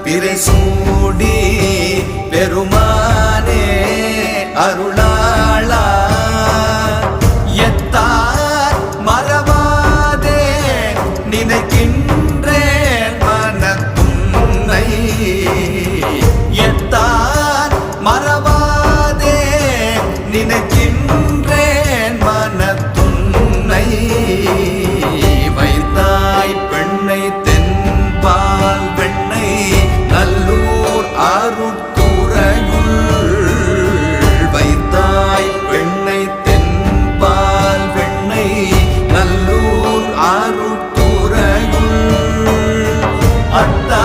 பிறைசூடி பெருமானே அருளாளா எத்தார் மறவாதே நினைக்கின்றேன் மனத்துன்னை எத்தார் மறவாதே நினைக்கின்றேன் மனத்துன்னை வைத்தாய் பெண்ணை தென்பால் வெண்ணை நல்லூர் அருட்துறையுள் வைத்தாய் பெண்ணை தென்பால் வெண்ணை நல்லூர் அருட்துறையுள் அத்த